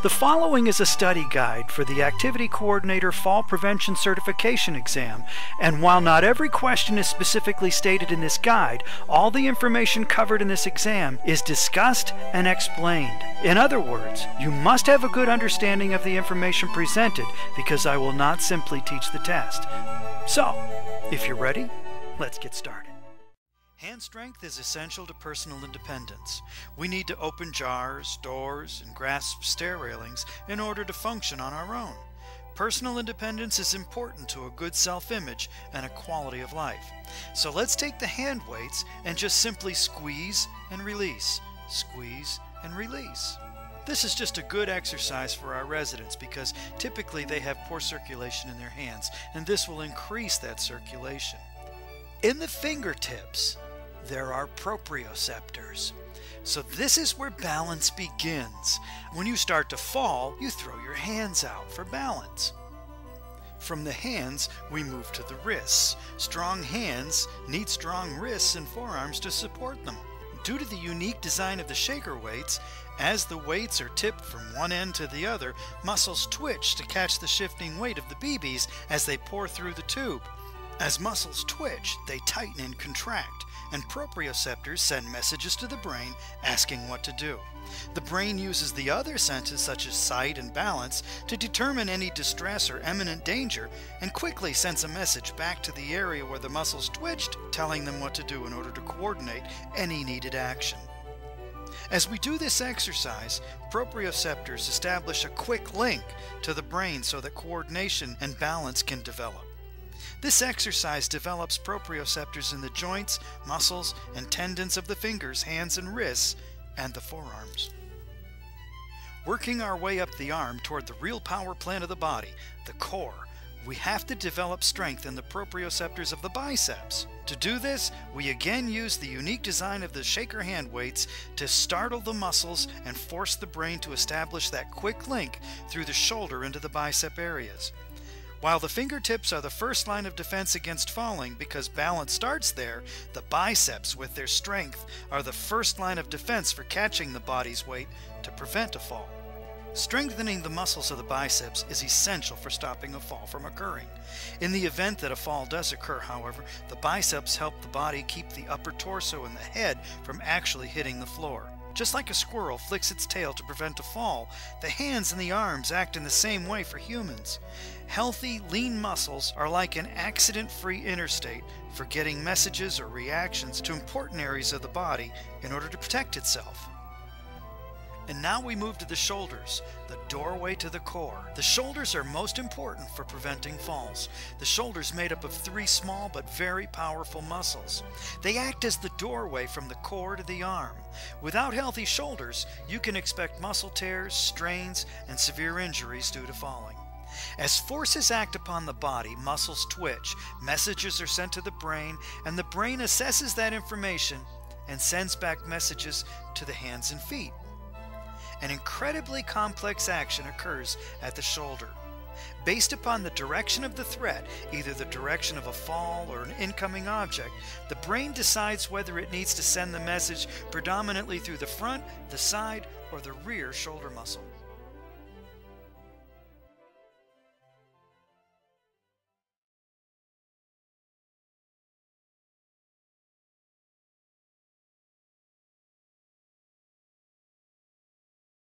The following is a study guide for the Activity Coordinator Fall Prevention Certification exam, and while not every question is specifically stated in this guide, all the information covered in this exam is discussed and explained. In other words, you must have a good understanding of the information presented because I will not simply teach the test. So, if you're ready, let's get started. Hand strength is essential to personal independence. We need to open jars, doors, and grasp stair railings in order to function on our own. Personal independence is important to a good self-image and a quality of life. So let's take the hand weights and just simply squeeze and release, squeeze and release. This is just a good exercise for our residents because typically they have poor circulation in their hands, and this will increase that circulation. In the fingertips, there are proprioceptors. So this is where balance begins. When you start to fall, you throw your hands out for balance. From the hands, we move to the wrists. Strong hands need strong wrists and forearms to support them. Due to the unique design of the shaker weights, as the weights are tipped from one end to the other, muscles twitch to catch the shifting weight of the BBs as they pour through the tube. As muscles twitch, they tighten and contract, and proprioceptors send messages to the brain asking what to do. The brain uses the other senses such as sight and balance to determine any distress or imminent danger and quickly sends a message back to the area where the muscles twitched, telling them what to do in order to coordinate any needed action. As we do this exercise, proprioceptors establish a quick link to the brain so that coordination and balance can develop. This exercise develops proprioceptors in the joints, muscles, and tendons of the fingers, hands, and wrists, and the forearms. Working our way up the arm toward the real power plant of the body, the core, we have to develop strength in the proprioceptors of the biceps. To do this, we again use the unique design of the shaker hand weights to startle the muscles and force the brain to establish that quick link through the shoulder into the bicep areas. While the fingertips are the first line of defense against falling because balance starts there, the biceps, with their strength, are the first line of defense for catching the body's weight to prevent a fall. Strengthening the muscles of the biceps is essential for stopping a fall from occurring. In the event that a fall does occur, however, the biceps help the body keep the upper torso and the head from actually hitting the floor. Just like a squirrel flicks its tail to prevent a fall, the hands and the arms act in the same way for humans. Healthy, lean muscles are like an accident-free interstate for getting messages or reactions to important areas of the body in order to protect itself. And now we move to the shoulders, the doorway to the core. The shoulders are most important for preventing falls. The shoulders made up of three small but very powerful muscles. They act as the doorway from the core to the arm. Without healthy shoulders, you can expect muscle tears, strains, and severe injuries due to falling. As forces act upon the body, muscles twitch, messages are sent to the brain, and the brain assesses that information and sends back messages to the hands and feet. An incredibly complex action occurs at the shoulder. Based upon the direction of the threat, either the direction of a fall or an incoming object, the brain decides whether it needs to send the message predominantly through the front, the side, or the rear shoulder muscle.